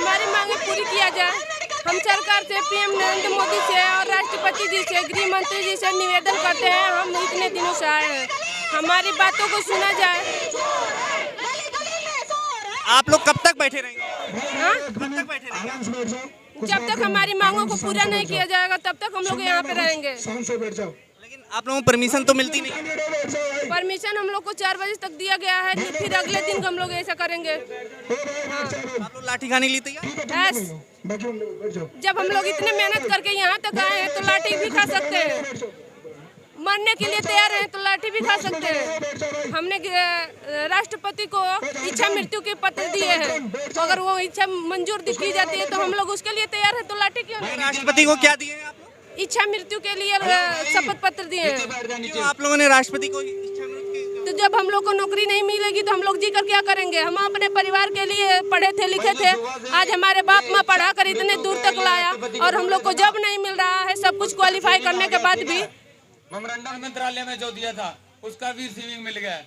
हमारी मांगे पूरी किया जाए। हम सरकार से, पीएम नरेंद्र मोदी से और राष्ट्रपति जी से, गृह मंत्री जी से निवेदन करते हैं। हम इतने दिनों से आए हैं, हमारी बातों को सुना जाए। आप लोग कब तक बैठे रहेंगे? हाँ? कब तक बैठे रहेंगे? जब तक हमारी मांगों को पूरा नहीं किया जाएगा तब तक हम लोग यहाँ पे रहेंगे। लेकिन आप लोगों को परमिशन तो मिलती नहीं है। परमिशन हम लोग को 4 बजे तक दिया गया है, फिर अगले दिन हम लोग ऐसा करेंगे। आप लोग लाठी खाने के लिए तैयार? यस। जब हम लोग इतने मेहनत करके यहाँ तक आए हैं तो लाठी भी खा सकते हैं। मरने के लिए तैयार हैं तो लाठी भी खा सकते हैं। हमने राष्ट्रपति को इच्छा मृत्यु के पत्र दिए हैं। अगर वो इच्छा मंजूर की जाती है तो हम लोग उसके लिए तैयार हैं, तो लाठी क्यों नहीं? राष्ट्रपति को क्या दिए हैं आप लोग? इच्छा मृत्यु के लिए शपथ पत्र दिए हैं। क्यों आप लोगों ने राष्ट्रपति को इच्छा मृत्यु? तो जब हम लोग को नौकरी नहीं मिलेगी तो हम लोग जीकर क्या करेंगे? हम अपने परिवार के लिए पढ़े थे, लिखे थे। आज हमारे बाप माँ पढ़ा कर इतने दूर तक लाया और हम लोग को जॉब नहीं मिल रहा है। सब कुछ क्वालिफाई करने के बाद भी मेमोरेंडम मंत्रालय में जो दिया था उसका भी रिसीविंग मिल गया।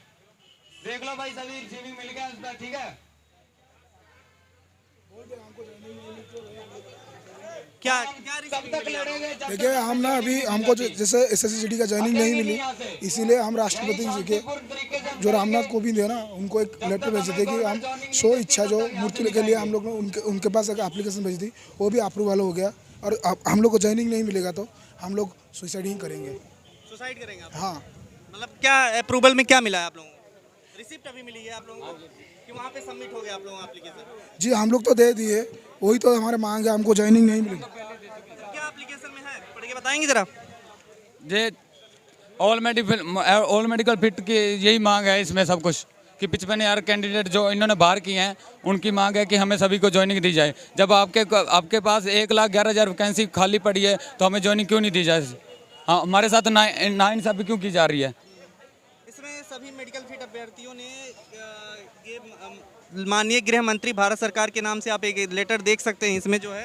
देख लो भाई, सभी रिसीविंग मिल गया उसका। ठीक है, क्या कब तक लड़ेंगे? देखिए हम ना अभी हमको जैसे SSCGD का ज्वाइनिंग नहीं मिली, इसीलिए हम राष्ट्रपति जी के जो रामनाथ कोविंद है ना, उनको एक लेटर भेजे थे कि हम सो इच्छा जो मूर्ति के लिए हम लोग ने उनके पास एक एप्लीकेशन भेजी थी, वो भी अप्रूवल हो गया। और हम लोग को ज्वाइनिंग नहीं मिलेगा तो हम लोग सुसाइड ही करेंगे। सुसाइड करेंगे आप? हाँ। मतलब क्या अप्रूवल में क्या मिला है आप लोगों को? रिसिप्ट अभी मिली है आप लोगों को कि वहाँ पे सबमिट हो गया आप लोगों का एप्लीकेशन? जी हम लोग तो दे दिए, वही तो हमारे मांग है, हमको ज्वाइनिंग नहीं मिलेगी। क्या एप्लीकेशन में है, पढ़ के बताएंगे जरा? ये ऑल मेडिकल फिट की यही मांग है इसमें सब कुछ कि 55,000 कैंडिडेट जो इन्होंने बाहर किए हैं उनकी मांग है कि हमें सभी को ज्वाइनिंग दी जाए। जब आपके पास 1,11,000 वैकेंसी खाली पड़ी है तो हमें ज्वाइनिंग क्यों नहीं दी जाए? हाँ, हमारे साथ नाइंसाफी क्यों की जा रही है? इसमें सभी मेडिकल फिट अभ्यर्थियों ने ये माननीय गृह मंत्री भारत सरकार के नाम से आप एक लेटर देख सकते हैं। इसमें जो है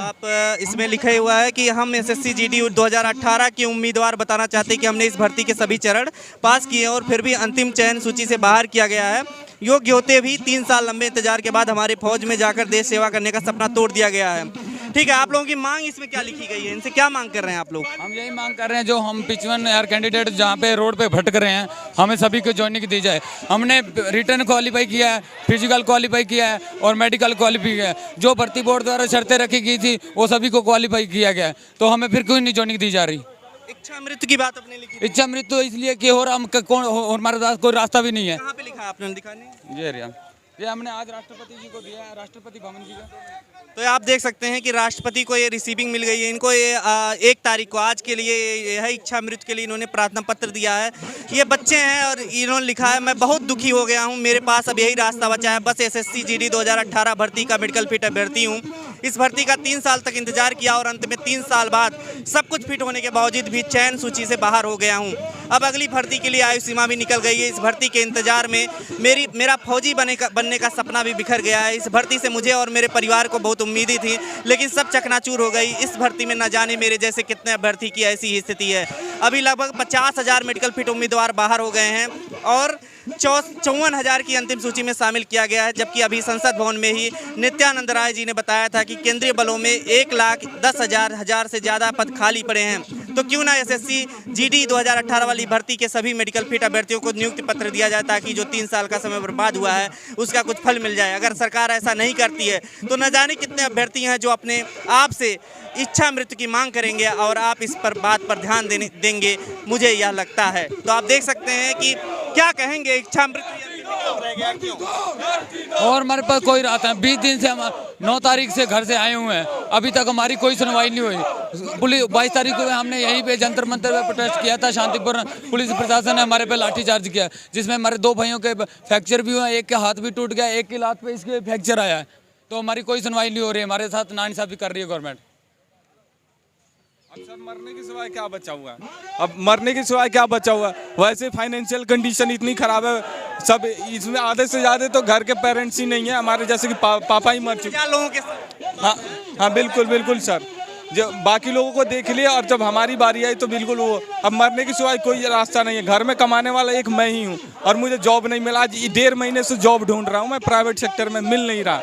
आप इसमें लिखा हुआ है कि हम SSCGD 2018 के उम्मीदवार बताना चाहते हैं कि हमने इस भर्ती के सभी चरण पास किए और फिर भी अंतिम चयन सूची से बाहर किया गया है। योग्य होते भी 3 साल लंबे इंतजार के बाद हमारे फौज में जाकर देश सेवा करने का सपना तोड़ दिया गया है। ठीक है, आप लोगों की मांग इसमें क्या लिखी गई है? इनसे क्या मांग कर रहे हैं आप लोग? हम यही मांग कर रहे हैं, जो हम 55,000 कैंडिडेट जहाँ पे रोड पे भटक रहे हैं, हमें सभी को ज्वाइनिंग दी जाए। हमने रिटर्न क्वालिफाई किया है, फिजिकल क्वालिफाई किया है और मेडिकल क्वालिफाई किया है। जो भर्ती बोर्ड द्वारा शर्तें रखी गई थी वो सभी को क्वालिफाई किया गया है, तो हमें फिर क्यों नहीं ज्वाइनिंग दी जा रही? इच्छा मृत्यु की बात अपने लिखी? इच्छा मृत्यु इसलिए कि और हम कौन, हमारे पास कोई रास्ता भी नहीं है। कहाँ पे लिखा है आपने? दिखाने ये हमने आज राष्ट्रपति जी को दिया है, राष्ट्रपति भवन जी का। तो आप देख सकते हैं कि राष्ट्रपति को ये रिसीविंग मिल गई है। इनको ये 1 तारीख को आज के लिए यह इच्छा मृत्यु के लिए इन्होंने प्रार्थना पत्र दिया है। ये बच्चे हैं और इन्होंने लिखा है, मैं बहुत दुखी हो गया हूँ, मेरे पास अब यही रास्ता बचा है, बस SSCGD 2018 भर्ती का मेडिकल फिट अभ्यर्थी हूँ। इस भर्ती का 3 साल तक इंतजार किया और अंत में 3 साल बाद सब कुछ फिट होने के बावजूद भी चयन सूची से बाहर हो गया हूँ। अब अगली भर्ती के लिए आयु सीमा भी निकल गई है। इस भर्ती के इंतजार में मेरा फौजी बनने का सपना भी बिखर गया है। इस भर्ती से मुझे और मेरे परिवार को बहुत उम्मीदें थी, लेकिन सब चकनाचूर हो गई। इस भर्ती में न जाने मेरे जैसे कितने अभ्यर्थी की ऐसी ही स्थिति है। अभी लगभग 50,000 मेडिकल फिट उम्मीदवार बाहर हो गए हैं और 54,000 की अंतिम सूची में शामिल किया गया है। जबकि अभी संसद भवन में ही नित्यानंद राय जी ने बताया था कि केंद्रीय बलों में 1,10,000 से ज़्यादा पद खाली पड़े हैं। तो क्यों ना SSCGD 2018 वाली भर्ती के सभी मेडिकल फिट अभ्यर्थियों को नियुक्ति पत्र दिया जाए, ताकि जो 3 साल का समय बर्बाद हुआ है उसका कुछ फल मिल जाए। अगर सरकार ऐसा नहीं करती है तो न जाने कितने अभ्यर्थी हैं जो अपने आप से इच्छा मृत्यु की मांग करेंगे और आप इस पर बात पर ध्यान देंगे, मुझे यह लगता है। तो आप देख सकते हैं कि क्या कहेंगे, इच्छा मृत्यु रह गया क्यों? और हमारे पास कोई रास्ता है। 20 दिन से हम 9 तारीख से घर से आए हुए हैं, अभी तक हमारी कोई सुनवाई नहीं हुई। पुलिस 22 तारीख को हमने यहीं पे जंतर मंतर पे प्रोटेस्ट किया था, शांतिपूर्ण। पुलिस प्रशासन ने हमारे पे लाठीचार्ज किया, जिसमें हमारे 2 भाइयों के फ्रैक्चर भी हुए, एक के हाथ भी टूट गया, एक की लात पे इसके फ्रैक्चर आया है। तो हमारी कोई सुनवाई नहीं हो रही है, हमारे साथ नाइंसाफी कर रही है गवर्नमेंट। अब सर मरने की सिवाय क्या बचा हुआ है? अब मरने की सिवाय क्या बचा हुआ है? वैसे फाइनेंशियल कंडीशन इतनी खराब है, सब इसमें आधे से ज़्यादा तो घर के पेरेंट्स ही नहीं है हमारे जैसे कि पापा ही मर चुके लोगों के साथ। हाँ बिल्कुल सर, जो बाकी लोगों को देख लिया और जब हमारी बारी आई तो बिल्कुल वो, अब मरने की सिवाय कोई रास्ता नहीं है। घर में कमाने वाला एक मैं ही हूँ और मुझे जॉब नहीं मिला। आज 1.5 महीने से जॉब ढूंढ रहा हूँ मैं प्राइवेट सेक्टर में, मिल नहीं रहा।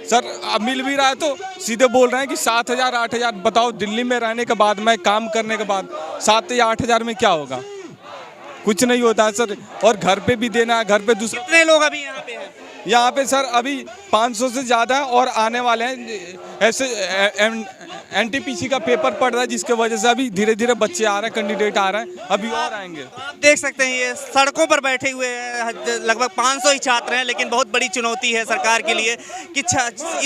सर अब मिल भी रहा है तो सीधे बोल रहे हैं कि 7,000 8,000। बताओ दिल्ली में रहने के बाद, मैं काम करने के बाद 7 या 8,000 में क्या होगा? कुछ नहीं होता है सर। और घर पे भी देना है, घर पे दूसरे कितने लोग अभी यहाँ पे हैं? यहाँ पे सर अभी 500 से ज़्यादा है और आने वाले हैं। ऐसे NTPC का पेपर पड़ रहा है जिसके वजह से अभी धीरे धीरे बच्चे आ रहे हैं, कैंडिडेट आ रहे हैं, अभी और आएंगे। आप देख सकते हैं ये सड़कों पर बैठे हुए हैं, लगभग 500 ही छात्र हैं, लेकिन बहुत बड़ी चुनौती है सरकार के लिए कि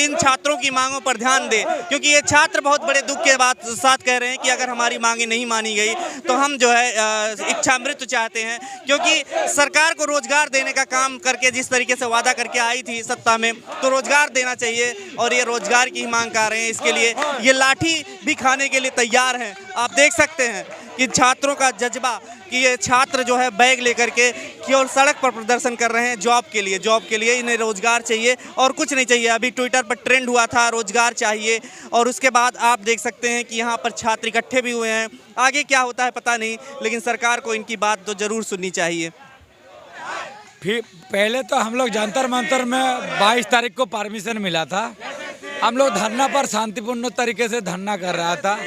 इन छात्रों की मांगों पर ध्यान दे, क्योंकि ये छात्र बहुत बड़े दुख के साथ कह रहे हैं कि अगर हमारी मांगे नहीं मानी गई तो हम जो है इच्छा मृत्यु चाहते हैं, क्योंकि सरकार को रोजगार देने का काम करके जिस तरीके से वादा करके आई थी सत्ता में, तो रोजगार देना चाहिए और ये रोजगार की मांग कर रहे हैं। इसके लिए ये लाठी भी खाने के लिए तैयार हैं। आप देख सकते हैं कि छात्रों का जज्बा कि ये छात्र जो है बैग लेकर के केवल सड़क पर प्रदर्शन कर रहे हैं जॉब के लिए। इन्हें रोजगार चाहिए और कुछ नहीं चाहिए। अभी ट्विटर पर ट्रेंड हुआ था रोजगार चाहिए, और उसके बाद आप देख सकते हैं कि यहाँ पर छात्र इकट्ठे भी हुए हैं। आगे क्या होता है पता नहीं, लेकिन सरकार को इनकी बात तो जरूर सुननी चाहिए। फिर पहले तो हम लोग जंतर मंतर में 22 तारीख को परमिशन मिला था। हम लोग धरना पर शांतिपूर्ण तरीके से धरना कर रहा था।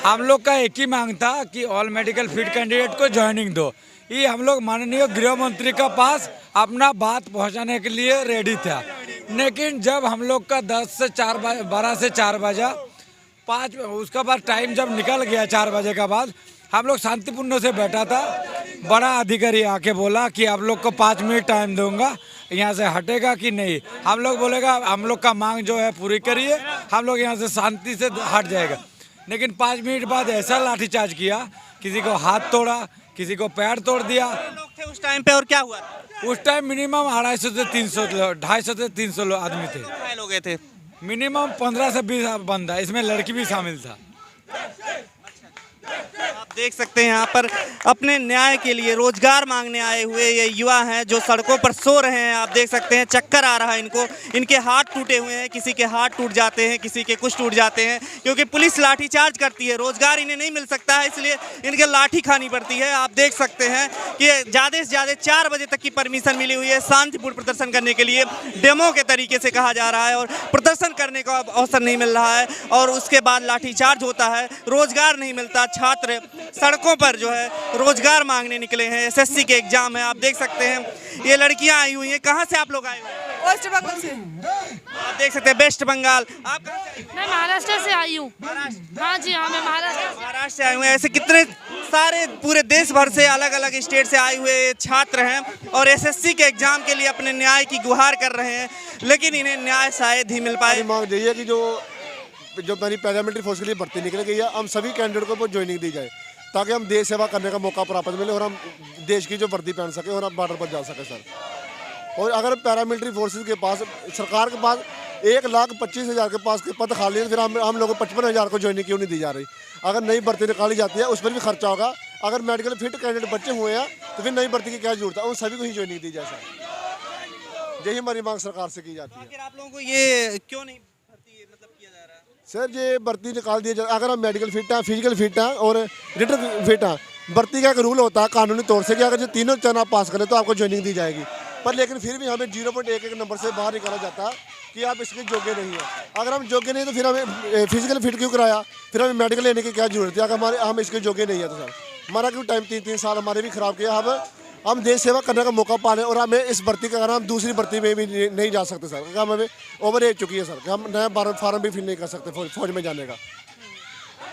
हम लोग का एक ही मांग था कि ऑल मेडिकल फिट कैंडिडेट को ज्वाइनिंग दो। ये हम लोग माननीय गृह मंत्री का पास अपना बात पहुंचाने के लिए रेडी था, लेकिन जब हम लोग का 12 से 4 बजा 5 उसका बाद टाइम जब निकल गया 4 बजे का बाद, हम लोग शांतिपूर्ण से बैठा था। बड़ा अधिकारी आके बोला कि आप लोग को 5 मिनट टाइम दूंगा, यहाँ से हटेगा कि नहीं। हम लोग बोलेगा हम लोग का मांग जो है पूरी करिए, हम लोग यहाँ से शांति से हट जाएगा। लेकिन 5 मिनट बाद ऐसा लाठीचार्ज किया, किसी को हाथ तोड़ा, किसी को पैर तोड़ दिया। लोग थे उस टाइम पे और क्या हुआ? उस टाइम मिनिमम 250 से 300 आदमी थे। घायल हो गए थे। मिनिमम 15 से 20 बंदा, इसमें लड़की भी शामिल था। आप देख सकते हैं यहाँ पर अपने न्याय के लिए रोजगार मांगने आए हुए ये युवा हैं जो सड़कों पर सो रहे हैं। आप देख सकते हैं चक्कर आ रहा है इनको, इनके हाथ टूटे हुए हैं, किसी के हाथ टूट जाते हैं, किसी के कुछ टूट जाते हैं, क्योंकि पुलिस लाठीचार्ज करती है। रोजगार इन्हें नहीं मिल सकता है, इसलिए इनके लाठी खानी पड़ती है। आप देख सकते हैं कि ज़्यादा से ज़्यादा 4 बजे तक की परमिशन मिली हुई है शांतिपूर्ण प्रदर्शन करने के लिए, डेमो के तरीके से कहा जा रहा है, और प्रदर्शन करने का अवसर नहीं मिल रहा है, और उसके बाद लाठीचार्ज होता है, रोजगार नहीं मिलता। छात्र सड़कों पर जो है रोजगार मांगने निकले हैं। SSC के एग्जाम है। आप देख सकते हैं ये लड़कियां आई हुई हैं। कहां से आप लोग आए हुए हैं? वेस्ट बंगाल से। आप देख सकते हैं वेस्ट बंगाल। आप कहां से आई हुई? मैं महाराष्ट्र से आई हूँ। हाँ जी हाँ, मैं महाराष्ट्र से आए हुए हैं। ऐसे कितने सारे पूरे देश भर से अलग अलग स्टेट से आए हुए छात्र हैं और SSC के एग्जाम के लिए अपने न्याय की गुहार कर रहे हैं, लेकिन इन्हें न्याय शायद ही मिल पाए। मांग यही है कि जो मेरी पैरामिलिट्री फोर्स के लिए भर्ती निकल गई है, हम सभी कैंडिडेट को ज्वाइनिंग दी जाए, ताकि हम देश सेवा करने का मौका प्राप्त मिले और हम देश की जो वर्दी पहन सके और हम बॉर्डर पर जा सके सर। और अगर पैरामिलिट्री फोर्सेस के पास, सरकार के पास 1,25,000 के पास के पद खाली है, फिर हम लोगों को 55,000 को ज्वाइनिंग क्यों नहीं दी जा रही? अगर नई भर्ती निकाली जाती है उस पर भी खर्चा होगा। अगर मेडिकल फिट कैंडिडेट बच्चे हुए हैं तो फिर नई भर्ती की क्या जरूरत है? उन सभी को ही ज्वाइनिंग दी जाए सर। यही हमारी मांग सरकार से की जाती है। आप लोगों को ये क्यों नहीं सर ये भर्ती निकाल दिया जाए। अगर हम मेडिकल फिट हैं, फिजिकल फिट हैं और रिटन फिट हैं, भर्ती का एक रूल होता है कानूनी तौर से कि अगर जो तीनों चरण आप पास करें तो आपको ज्वाइनिंग दी जाएगी, पर लेकिन फिर भी हमें 0.11 नंबर से बाहर निकाला जाता है कि आप इसके योग्य नहीं है। अगर हम योग्य नहीं तो फिर हमें फिजिकल फिट क्यों कराया? फिर हमें मेडिकल लेने की क्या जरूरत है? अगर हम इसके योग्य नहीं है तो सर हमारा क्यों टाइम 3 साल हमारे भी ख़राब किया। हम देश सेवा करने का मौका पा रहे हैं और हमें इस भर्ती का कारण हम दूसरी भर्ती में भी नहीं जा सकते सर, क्योंकि हमें ओवर एज चुकी है सर, कि हम नया फार्म भी फिल नहीं कर सकते फौज में जाने का।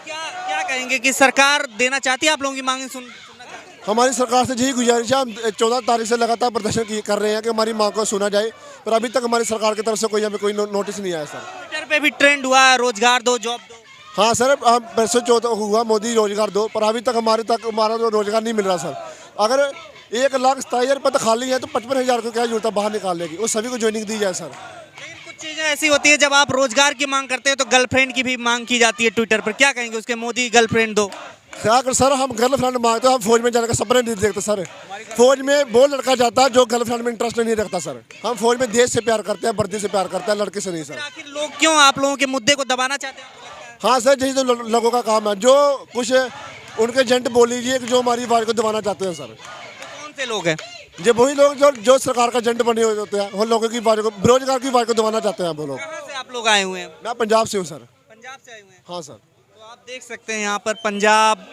क्या कहेंगे कि सरकार देना चाहती है आप लोगों की मांगें सुनना चाहती है? हमारी सरकार से यही गुजारिश है। हम 14 तारीख से लगातार प्रदर्शन कर रहे हैं कि हमारी मांग को सुना जाए, पर अभी तक हमारी सरकार की तरफ से हमें कोई नोटिस नहीं आया सर। ट्विटर पे भी ट्रेंड हुआ रोजगार दो जॉब दो। हाँ सर, हम परसों 14 हुआ मोदी रोजगार दो, पर अभी तक हमारा रोजगार नहीं मिल रहा सर। अगर 1,27,000 पद खाली है तो 55,000 को क्या जरूरत है बाहर निकालने की? वो सभी को ज्वाइनिंग दी जाए सर। लेकिन कुछ चीजें ऐसी होती है जब आप रोजगार की मांग करते हैं तो गर्लफ्रेंड की भी मांग की जाती है ट्विटर पर, क्या कहेंगे उसके? मोदी गर्लफ्रेंड दो। क्या कर सर, हम गर्लफ्रेंड मांगते हैं, हम फौज में जाने का सपना नहीं देखते सर। फौज में वो लड़का जाता है जो गर्लफ्रेंड में इंटरेस्ट नहीं रखता सर। हम फौज में देश से प्यार करते हैं, वर्दी से प्यार करते हैं, लड़के से नहीं सर। आखिर लोग क्यों आप लोगों के मुद्दे को दबाना चाहते हैं? हाँ सर, यही तो लोगों का काम है। जो कुछ उनके एजेंट बोल लीजिए जो हमारी आवाज को दबाना चाहते हैं सर। कौन से लोग हैं? ये वही लोग जो सरकार का एजेंट बने हुए होते हैं, वो लोगों की आवाज को, बेरोजगार की आवाज को दबाना चाहते हैं वो लोग। कहाँ से आप आप लोग आए हुए हैं? मैं पंजाब से हूँ सर। पंजाब से आए हुए हैं? हाँ सर। तो आप देख सकते हैं यहाँ पर पंजाब,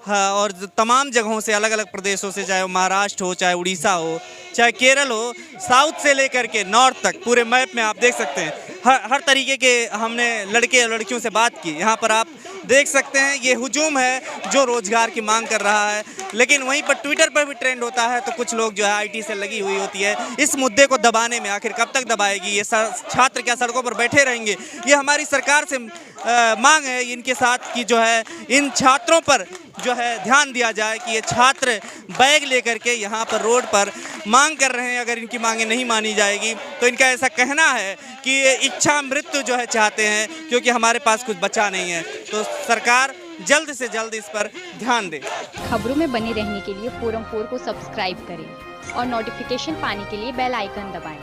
हाँ, और तमाम जगहों से, अलग अलग प्रदेशों से, चाहे वो महाराष्ट्र हो, चाहे उड़ीसा हो, चाहे केरल हो, साउथ से लेकर के नॉर्थ तक पूरे मैप में आप देख सकते हैं हर तरीके के हमने लड़के और लड़कियों से बात की। यहाँ पर आप देख सकते हैं ये हुजूम है जो रोजगार की मांग कर रहा है, लेकिन वहीं पर ट्विटर पर भी ट्रेंड होता है तो कुछ लोग जो है आईटी से लगी हुई होती है। इस मुद्दे को दबाने में आखिर कब तक दबाएगी ये छात्र? क्या सड़कों पर बैठे रहेंगे? ये हमारी सरकार से मांग है इनके साथ कि जो है इन छात्रों पर जो है ध्यान दिया जाए कि ये छात्र बैग लेकर के यहाँ पर रोड पर मांग कर रहे हैं। अगर इनकी मांगे नहीं मानी जाएगी तो इनका ऐसा कहना है कि ये इच्छा मृत्यु जो है चाहते हैं, क्योंकि हमारे पास कुछ बचा नहीं है। तो सरकार जल्द से जल्द इस पर ध्यान दे। खबरों में बने रहने के लिए फोरम 4 को सब्सक्राइब करें और नोटिफिकेशन पाने के लिए बेल आइकन दबाएं।